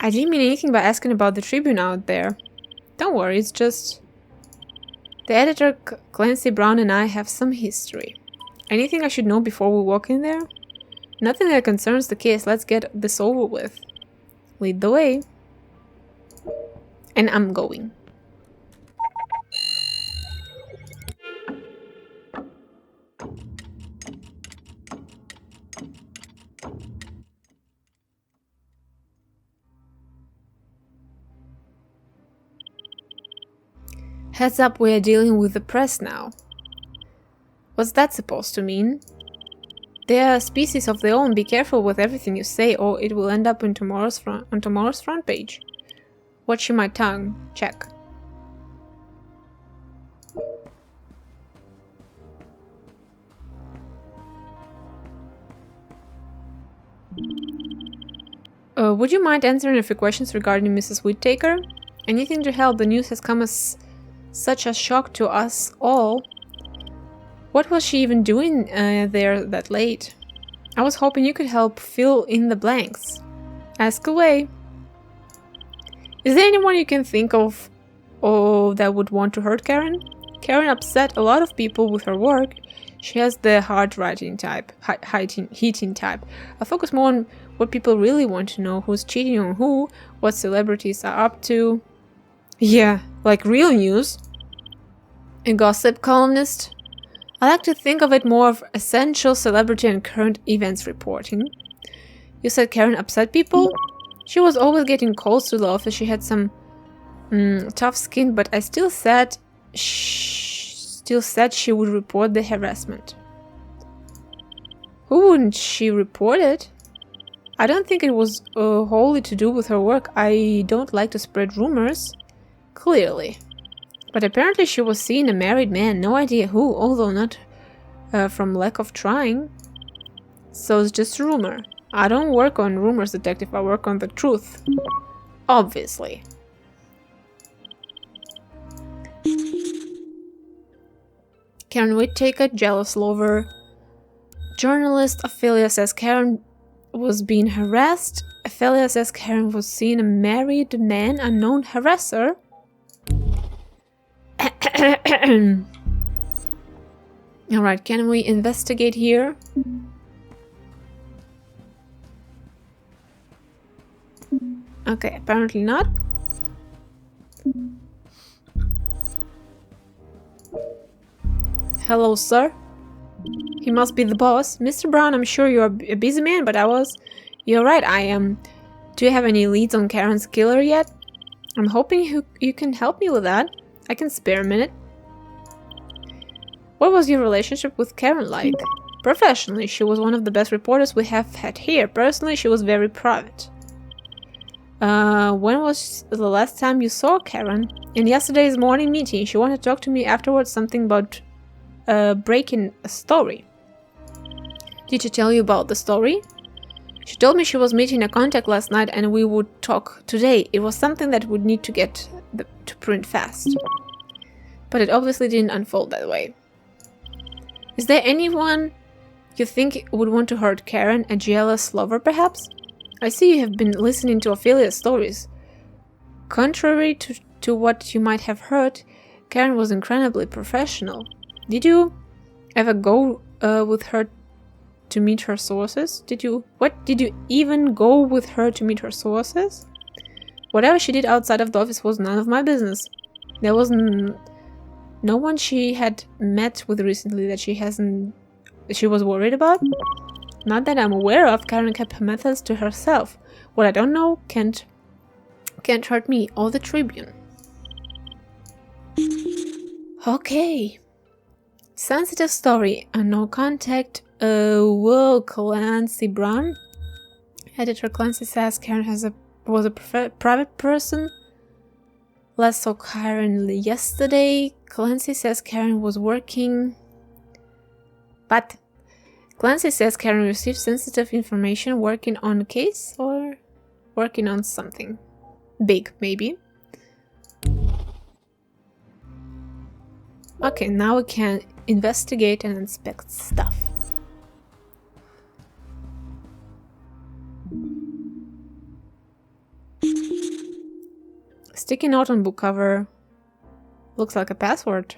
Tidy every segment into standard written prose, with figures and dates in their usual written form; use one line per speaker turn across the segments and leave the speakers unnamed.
I didn't mean anything by asking about the Tribune out there. Don't worry, it's just... The editor, Clancy Brown, and I have some history. Anything I should know before we walk in there? Nothing that concerns the case. Let's get this over with. Lead the way. And I'm going. Heads up, we are dealing with the press now. What's that supposed to mean? They are a species of their own. Be careful with everything you say, or it will end up on tomorrow's front page. Watch my tongue. Check. Would you mind answering a few questions regarding Mrs. Whittaker? Anything to help. The news has come as such a shock to us all. What was she even doing there that late? I was hoping you could help fill in the blanks. Ask away. Is there anyone you can think of that would want to hurt Karen? Karen upset a lot of people with her work. She has the heating type. I focus more on what people really want to know, who's cheating on who, what celebrities are up to. Yeah, like real news. A gossip columnist. I like to think of it more of essential celebrity and current events reporting. You said Karen upset people? She was always getting calls to the office. She had some tough skin, but I still said she would report the harassment. Who wouldn't she report it? I don't think it was wholly to do with her work. I don't like to spread rumors. Clearly. But apparently she was seeing a married man, no idea who, although not from lack of trying. So it's just rumor. I don't work on rumors, detective, I work on the truth. Obviously. Karen Whittaker, jealous lover. Journalist, Ophelia says Karen was being harassed. Ophelia says Karen was seeing a married man, unknown harasser. Alright, can we investigate here? Okay, apparently not. Hello, sir. He must be the boss. Mr. Brown, I'm sure you're a busy man, but You're right, I am. Do you have any leads on Karen's killer yet? I'm hoping you can help me with that. I can spare a minute. What was your relationship with Karen like? Professionally, she was one of the best reporters we have had here. Personally, she was very private. When was the last time you saw Karen? In yesterday's morning meeting. She wanted to talk to me afterwards, something about breaking a story. Did she tell you about the story? She told me she was meeting a contact last night and we would talk today. It was something that would need to get to print fast. But it obviously didn't unfold that way. Is there anyone you think would want to hurt Karen, a jealous lover perhaps? I see you have been listening to Ophelia's stories. Contrary to what you might have heard, Karen was incredibly professional. Did you ever go with her to meet her sources? Did you even go with her to meet her sources? Whatever she did outside of the office was none of my business. There was no one she had met with recently that she was worried about? Not that I'm aware of. Karen kept her methods to herself. What I don't know can't hurt me or the Tribune. Okay. Sensitive story. No contact. Whoa, Clancy Brown. Editor Clancy says Karen was a private person. Last saw Karen yesterday. Clancy says Karen was working. But Clancy says Karen received sensitive information working on a case or working on something big, maybe. Okay, now we can investigate and inspect stuff. Sticky note on book cover. Looks like a password.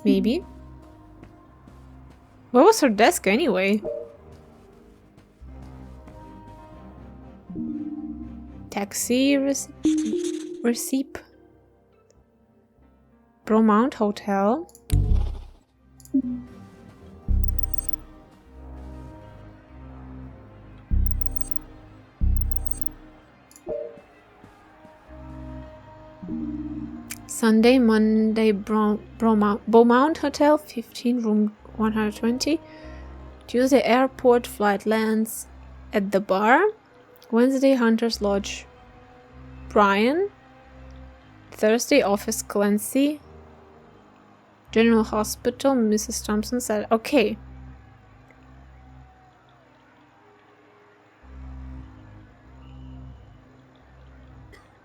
Maybe. Where was her desk anyway? Taxi receipt. Bromount Hotel. Sunday, Monday, Beaumont Hotel, 15, room 120. Tuesday, airport, flight lands at the bar. Wednesday, Hunter's Lodge, Brian. Thursday, office, Clancy. General Hospital, Mrs. Thompson said, okay.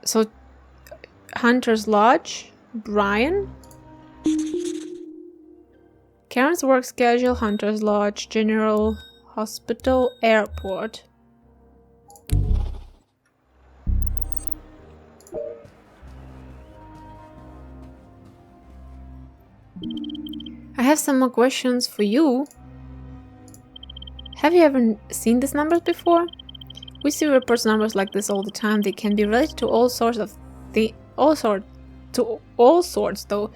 So, Hunter's Lodge, Brian. Karen's work schedule, Hunter's Lodge, General Hospital, Airport. I have some more questions for you. Have you ever seen these numbers before? We see reports numbers like this all the time. They can be related to all sorts though.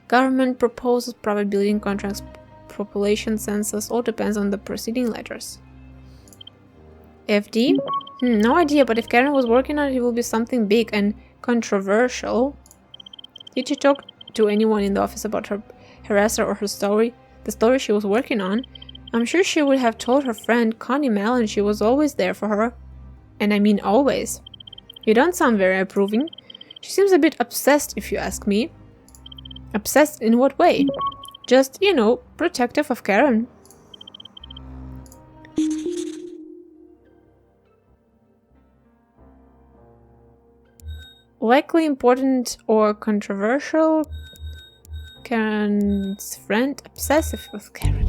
Government proposals, private building contracts, population census, all depends on the preceding letters. FD? No idea, but if Karen was working on it, it will be something big and controversial. Did you talk to anyone in the office about her harasser or her story? The story she was working on? I'm sure she would have told her friend Connie Mellon. She was always there for her. And I mean always. You don't sound very approving. She seems a bit obsessed, if you ask me. Obsessed in what way? Just, you know, protective of Karen. Likely important or controversial. Karen's friend obsessive with Karen.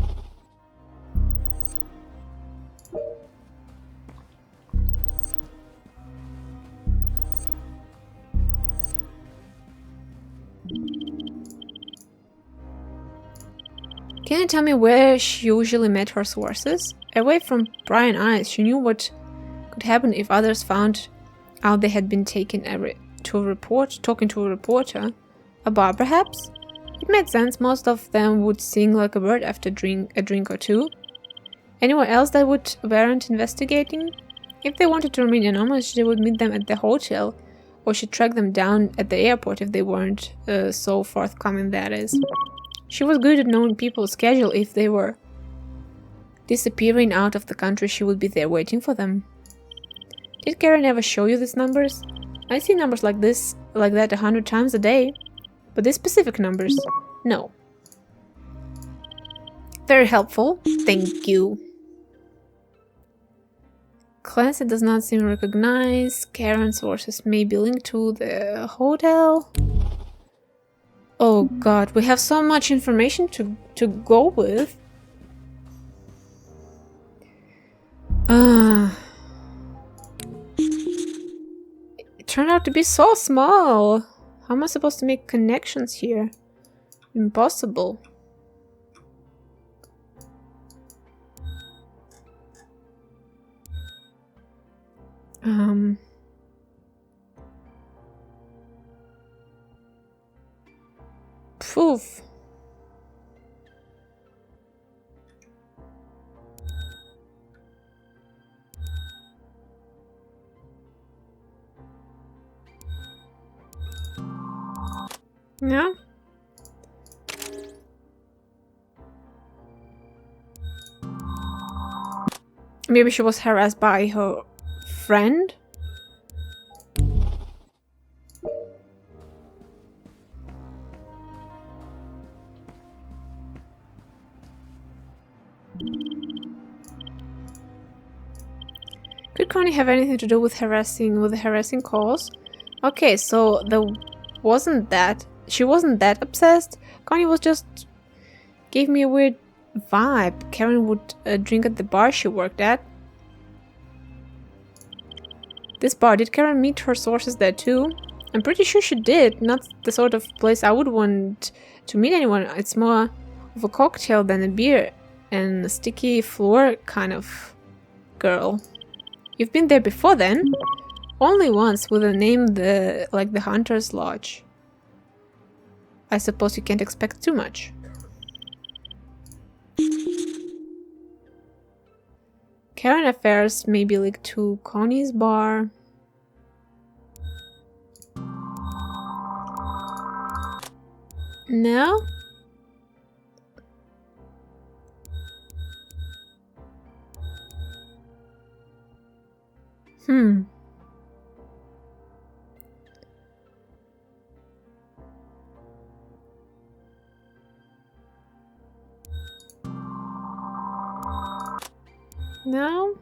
Can you tell me where she usually met her sources? Away from prying eyes, she knew what could happen if others found out they had been talking to a reporter. A bar, perhaps? It made sense. Most of them would sing like a bird after a drink or two. Anyone else that would warrant investigating? If they wanted to remain anonymous, they would meet them at the hotel, or she'd track them down at the airport if they weren't so forthcoming, that is. She was good at knowing people's schedule. If they were disappearing out of the country, she would be there waiting for them. Did Karen ever show you these numbers? I see numbers like that 100 times a day. But these specific numbers, no. Very helpful. Thank you. Clancy does not seem to recognize. Karen's sources may be linked to the hotel. Oh god, we have so much information to go with. It turned out to be so small. How am I supposed to make connections here? Impossible. Poof. Yeah. Maybe she was harassed by her friend? Could Connie have anything to do with the harassing calls? Okay, so she wasn't that obsessed. Connie was just gave me a weird vibe. Karen would drink at the bar she worked at. This bar, did Karen meet her sources there too? I'm pretty sure she did. Not the sort of place I would want to meet anyone. It's more of a cocktail than a beer and a sticky floor kind of girl. You've been there before then? Only once, with a name like the Hunter's Lodge. I suppose you can't expect too much. Karen affairs may be linked to Connie's bar. No? No?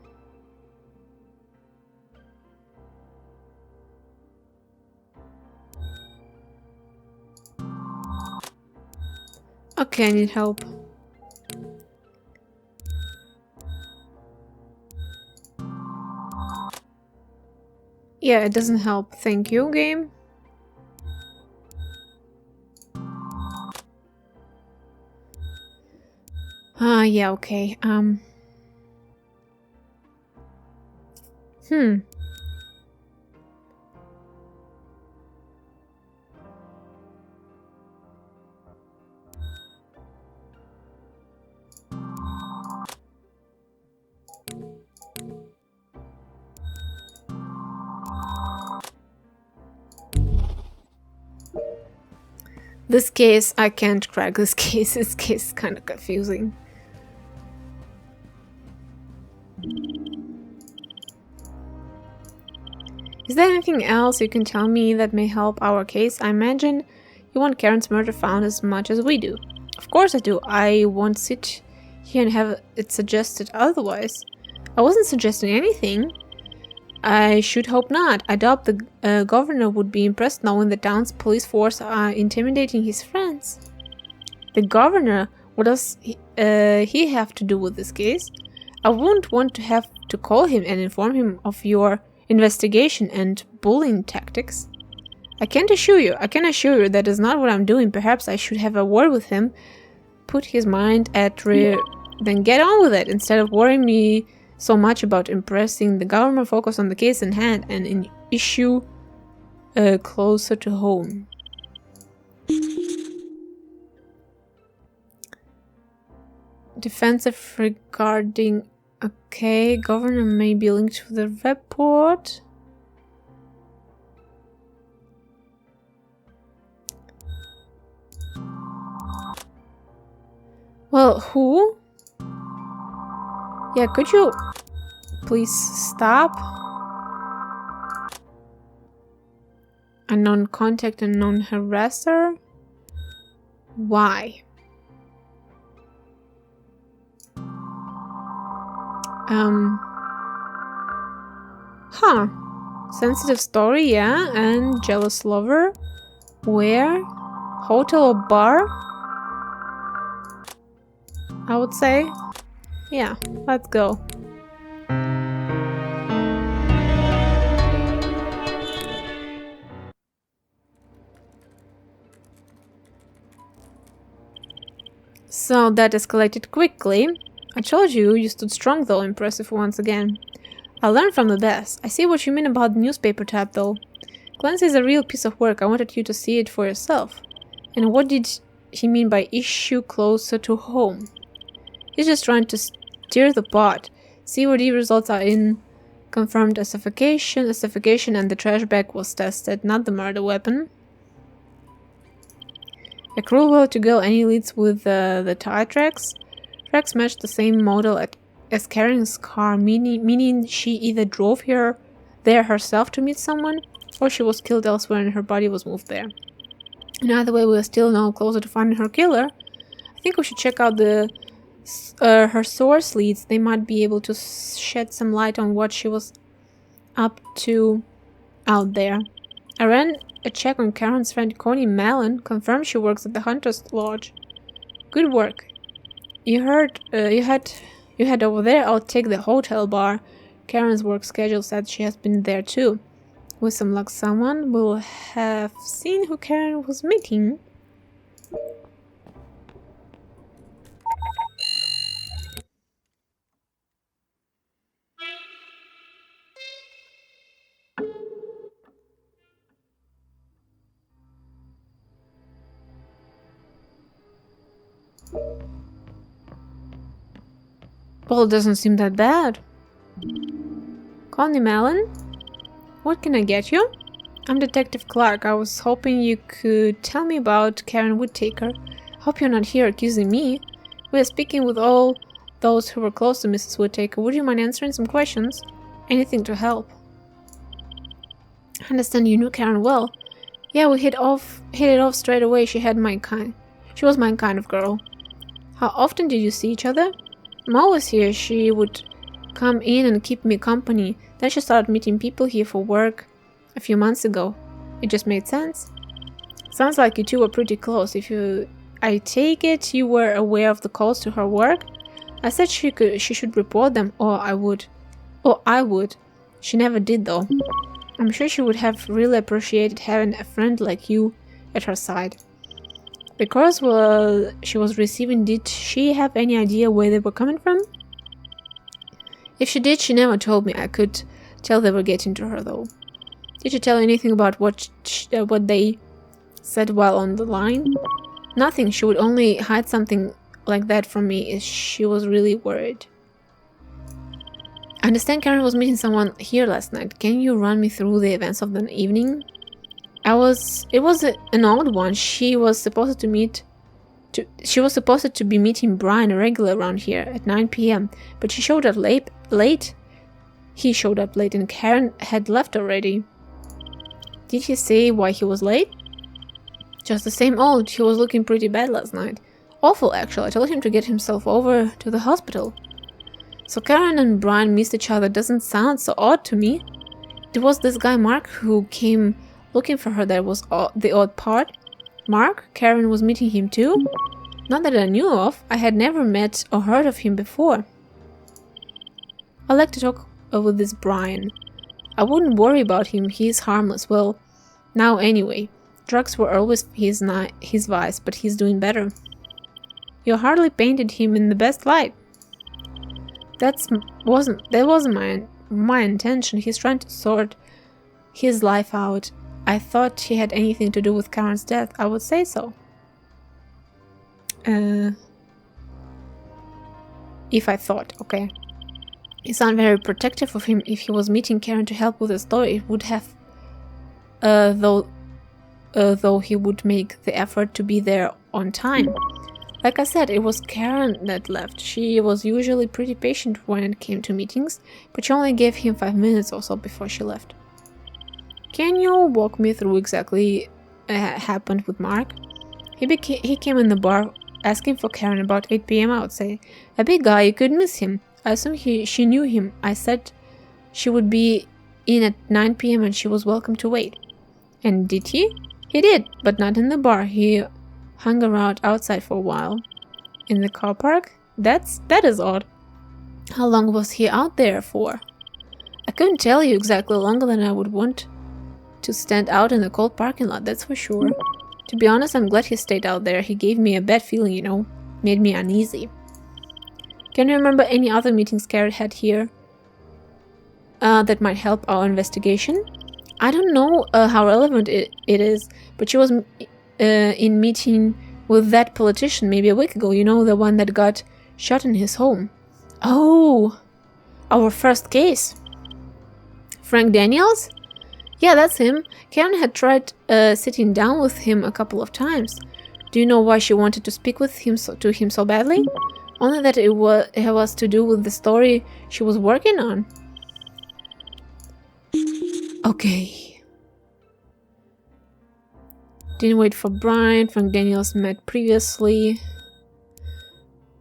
Okay, I need help. Yeah, it doesn't help. Thank you, game. Yeah, okay. This case, I can't crack this case. This case is kind of confusing. Is there anything else you can tell me that may help our case? I imagine you want Karen's murder found as much as we do. Of course I do. I won't sit here and have it suggested otherwise. I wasn't suggesting anything. I should hope not. I doubt the governor would be impressed knowing the town's police force are intimidating his friends. The governor? What does he have to do with this case? I wouldn't want to have to call him and inform him of your investigation and bullying tactics. I can assure you that is not what I'm doing. Perhaps I should have a word with him, put his mind at rest, then get on with it instead of worrying me so much about impressing the government. Focus on the case in hand and an issue closer to home. Defensive regarding... Okay, governor may be linked to the report. Well, who? Yeah, could you please stop? Unknown contact, unknown harasser? Why? Huh. Sensitive story, yeah, and jealous lover. Where? Hotel or bar? I would say. Yeah, let's go. So that escalated quickly. I told you, you stood strong though. Impressive once again. I learned from the best. I see what you mean about the newspaper tab though. Clancy is a real piece of work. I wanted you to see it for yourself. And what did he mean by issue closer to home? He's just trying to steer the pot. COD results are in. Confirmed acidification, and the trash bag was tested, not the murder weapon. A cruel way to go. Any leads with the tire tracks? Tracks match the same model as Karen's car, meaning she either drove here there herself to meet someone, or she was killed elsewhere and her body was moved there. In either way, we are still no closer to finding her killer. I think we should check out her source leads. They might be able to shed some light on what she was up to out there. I ran a check on Karen's friend Connie Mallon, confirmed she works at the Hunter's Lodge. Good work. You head over there. I'll take the hotel bar. Karen's work schedule said she has been there too. With some luck, someone will have seen who Karen was meeting. Well, it doesn't seem that bad. Connie Mellon? What can I get you? I'm Detective Clarke. I was hoping you could tell me about Karen Whittaker. Hope you're not here accusing me. We are speaking with all those who were close to Mrs. Whittaker. Would you mind answering some questions? Anything to help. I understand you knew Karen well. Yeah, we hit it off straight away. She was my kind of girl. How often did you see each other? I'm always here. She would come in and keep me company. Then she started meeting people here for work a few months ago. It just made sense. Sounds like you two were pretty close. I take it you were aware of the calls to her work? I said she should report them, or I would. She never did though. I'm sure she would have really appreciated having a friend like you at her side. The calls she was receiving, did she have any idea where they were coming from? If she did, she never told me. I could tell they were getting to her though. Did she tell anything about what they said while on the line? Nothing. She would only hide something like that from me if she was really worried. I understand Karen was meeting someone here last night. Can you run me through the events of the evening? It was an odd one. She was supposed to be meeting Brian, a regular around here, at 9 p.m. But she showed up late. He showed up late and Karen had left already. Did he say why he was late? Just the same old. He was looking pretty bad last night. Awful, actually. I told him to get himself over to the hospital. So Karen and Brian missed each other. Doesn't sound so odd to me. There was this guy Mark who came looking for her. That was the odd part. Mark? Karen was meeting him too? Not that I knew of. I had never met or heard of him before. I'd like to talk with this Brian. I wouldn't worry about him. He's harmless. Well, now anyway. Drugs were always his vice, but he's doing better. You hardly painted him in the best light. That wasn't my intention. He's trying to sort his life out. I thought he had anything to do with Karen's death. I would say so. If I thought, okay. You sound very protective of him. If he was meeting Karen to help with the story, it would have, though he would make the effort to be there on time. Like I said, it was Karen that left. She was usually pretty patient when it came to meetings, but she only gave him 5 minutes or so before she left. Can you walk me through exactly what happened with Mark? He came in the bar asking for Karen about 8 p.m. I would say. A big guy, you could miss him. I assume she knew him. I said she would be in at 9 p.m. and she was welcome to wait. And did he? He did, but not in the bar. He hung around outside for a while. In the car park? That is odd. How long was he out there for? I couldn't tell you exactly. Longer than I would want to stand out in the cold parking lot, that's for sure. To be honest, I'm glad he stayed out there. He gave me a bad feeling, you know. Made me uneasy. Can you remember any other meetings Karen had here that might help our investigation? I don't know how relevant it is, but she was in meeting with that politician maybe a week ago. You know, the one that got shot in his home. Oh, our first case. Frank Daniels? Yeah, that's him. Karen had tried sitting down with him a couple of times. Do you know why she wanted to speak with him so badly? Only that it was to do with the story she was working on. Okay. Didn't wait for Brian. Frank Daniels met previously.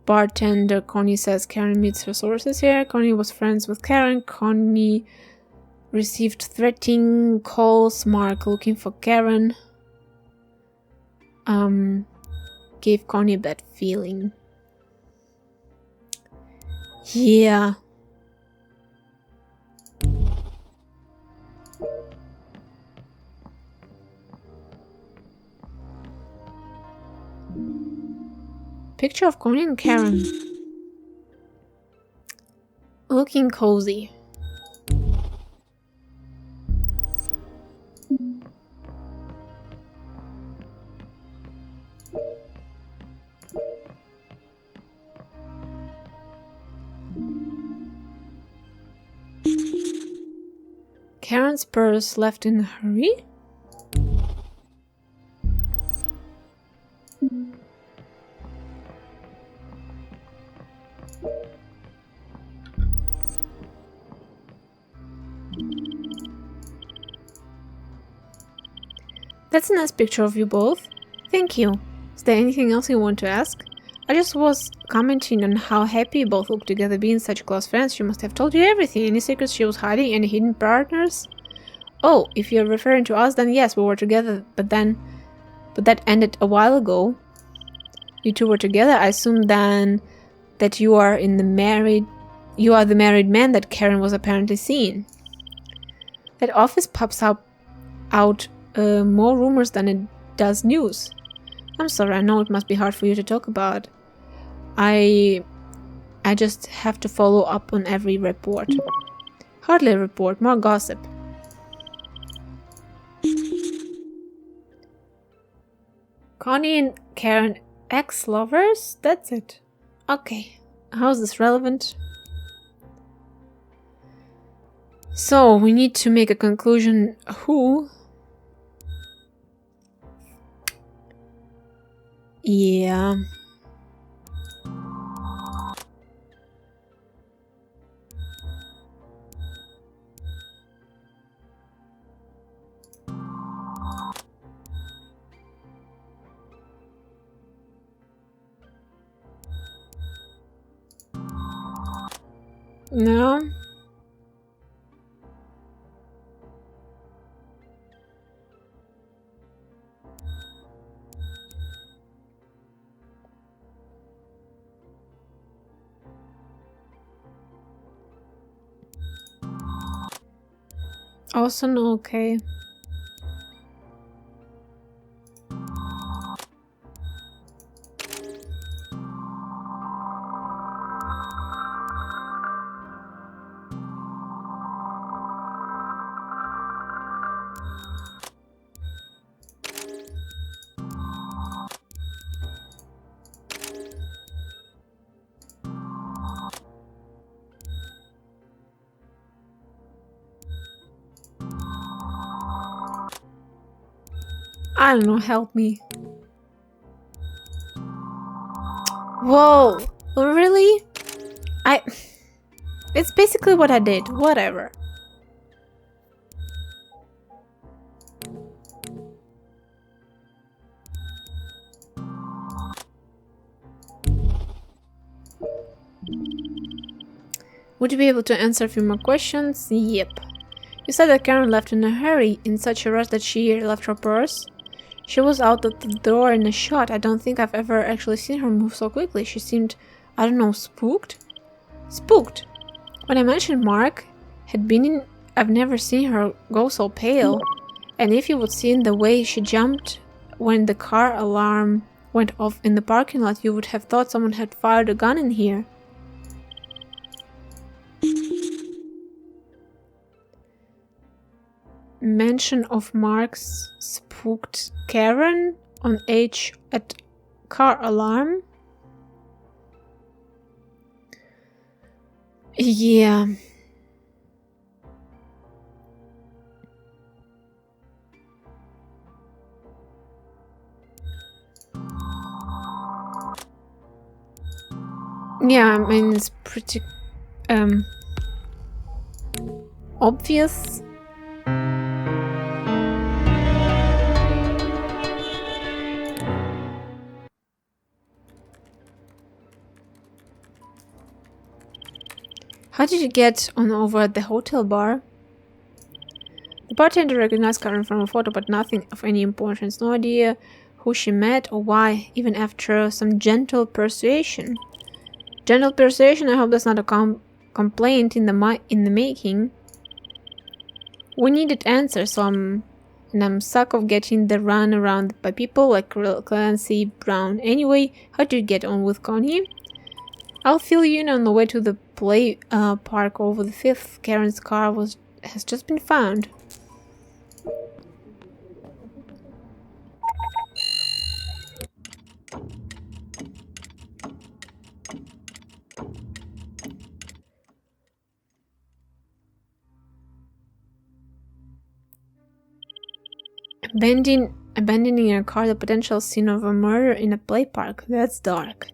Bartender Connie says Karen meets her sources here. Connie was friends with Karen. Connie received threatening calls. Mark looking for Karen. Gave Connie a bad feeling. Yeah. Picture of Connie and Karen. Looking cozy. Karen's purse left in a hurry? That's a nice picture of you both. Thank you. Is there anything else you want to ask? I just was commenting on how happy you both look together being such close friends. She must have told you everything. Any secrets she was hiding? Any hidden partners? Oh, if you're referring to us, then yes, we were together, but that ended a while ago. You two were together. I assume then that you are the married man that Karen was apparently seeing. That office pops out more rumors than it does news. I'm sorry, I know it must be hard for you to talk about. I just have to follow up on every report. Hardly a report, more gossip. Connie and Karen, ex-lovers? That's it. Okay, how's this relevant? So, we need to make a conclusion. Who? Yeah. No. Also no, okay. I don't know, help me. Whoa, really? It's basically what I did, whatever. Would you be able to answer a few more questions? Yep. You said that Karen left in a hurry, in such a rush that she left her purse? She was out of the door in a shot. I don't think I've ever actually seen her move so quickly. She seemed, I don't know, spooked? Spooked. When I mentioned Mark had been in, I've never seen her go so pale. And if you would seen the way she jumped when the car alarm went off in the parking lot, you would have thought someone had fired a gun in here. Mention of Mark's spooked Karen on H at car alarm. Yeah. Yeah, I mean, it's pretty obvious. How did you get on over at the hotel bar? The bartender recognized Karen from a photo, but nothing of any importance. No idea who she met or why, even after some gentle persuasion. Gentle persuasion, I hope that's not a complaint in the making. We needed answers, so I'm and I'm sick of getting the run around by people like Clancy Brown. Anyway, how do you get on with Connie? I'll fill you in on the way to the play park over the 5th. Karen's car has just been found. Abandoning your car, the potential scene of a murder in a play park. That's dark.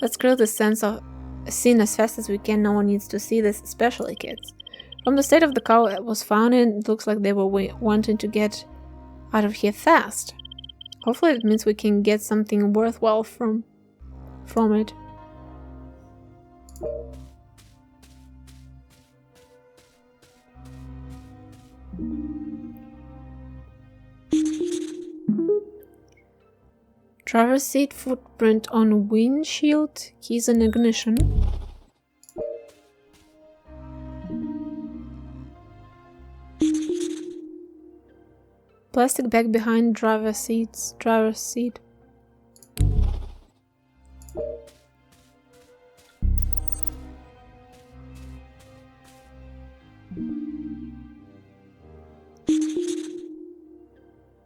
Let's create a sense of a scene as fast as we can. No one needs to see this, especially kids. From the state of the car it was found in, it looks like they were wanting to get out of here fast. Hopefully it means we can get something worthwhile from it. Driver's seat footprint on windshield, keys and ignition. Plastic bag behind driver's seat.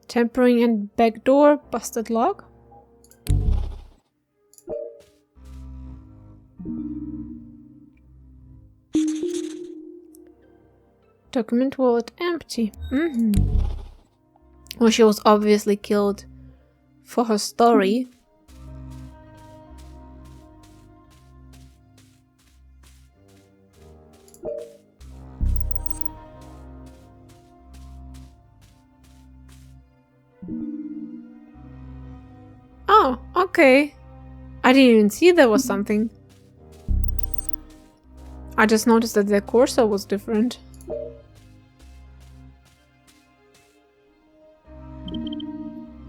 Tampering and back door, busted lock. Document wallet empty. Well, she was obviously killed for her story. Oh, okay. I didn't even see there was something. I just noticed that the cursor was different.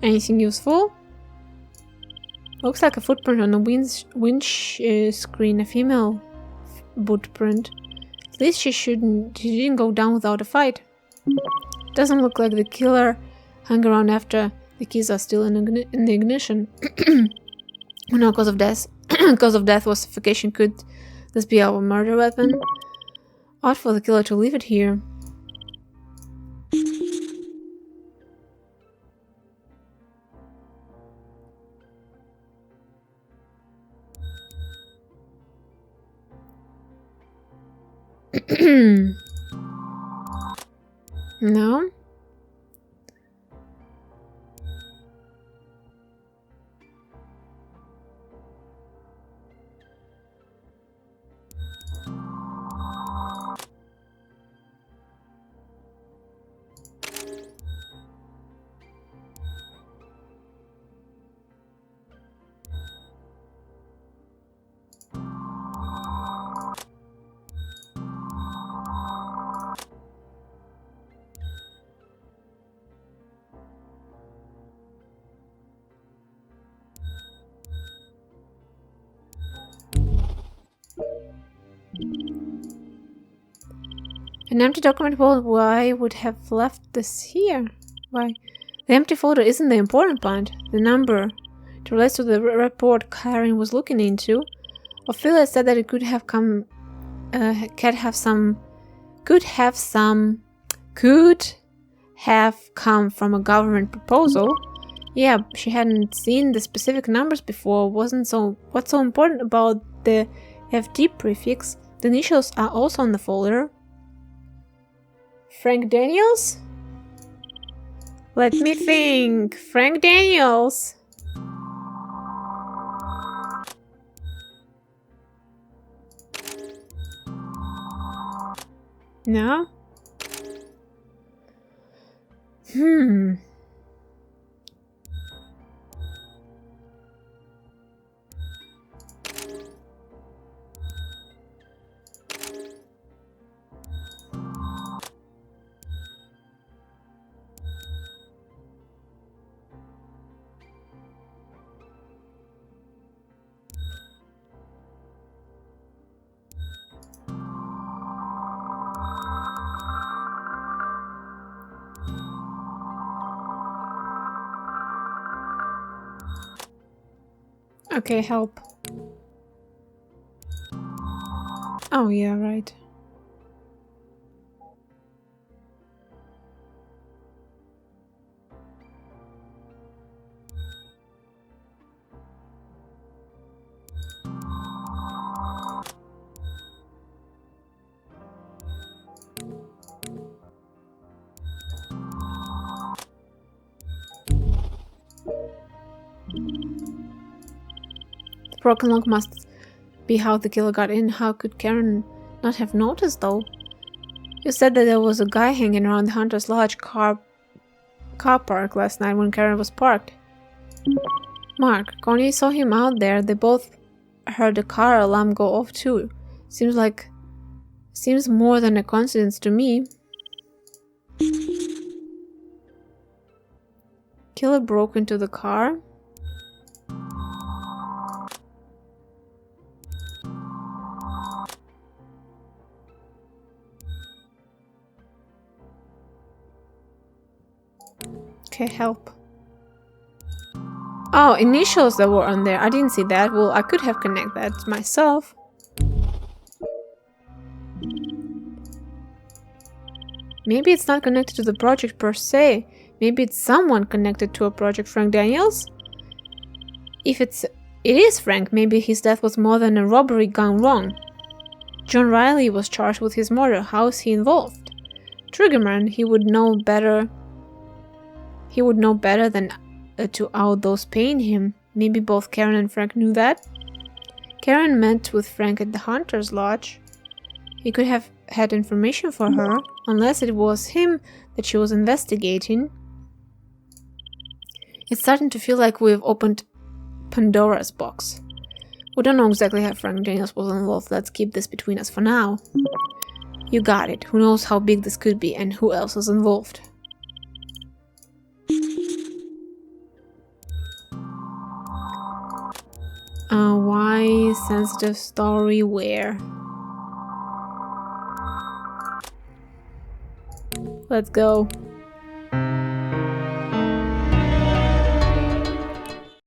Anything useful? Looks like a footprint on the windscreen, a female footprint. At least she didn't go down without a fight. Doesn't look like the killer hung around after the keys are still in the ignition. No cause of death. Cause of death was suffocation. Could this be our murder weapon? Odd for the killer to leave it here. No? An empty document folder. Why would have left this here? Why? The empty folder isn't the important part. The number. It relates to the report Karen was looking into. Ophelia said that it could have come. Could have come from a government proposal. Yeah, she hadn't seen the specific numbers before. What's so important about the FD prefix? The initials are also on the folder. Frank Daniels? Let me think. Frank Daniels. No? Okay, help. Oh, yeah, right. The broken lock must be how the killer got in. How could Karen not have noticed, though? You said that there was a guy hanging around the Hunter's Lodge car park last night when Karen was parked. Mark, Connie saw him out there. They both heard the car alarm go off too. Seems more than a coincidence to me. Killer broke into the car. Okay, help. Oh, initials that were on there. I didn't see that. Well, I could have connected that myself. Maybe it's not connected to the project per se. Maybe it's someone connected to a project. Frank Daniels? If it is Frank, maybe his death was more than a robbery gone wrong. John Riley was charged with his murder. How is he involved? Triggerman, he would know better. He would know better than to out those paying him. Maybe both Karen and Frank knew that. Karen met with Frank at the Hunter's Lodge. He could have had information for her, unless it was him that she was investigating. It's starting to feel like we've opened Pandora's box. We don't know exactly how Frank Daniels was involved. Let's keep this between us for now. You got it. Who knows how big this could be and who else is involved. Why sensitive story where? Let's go.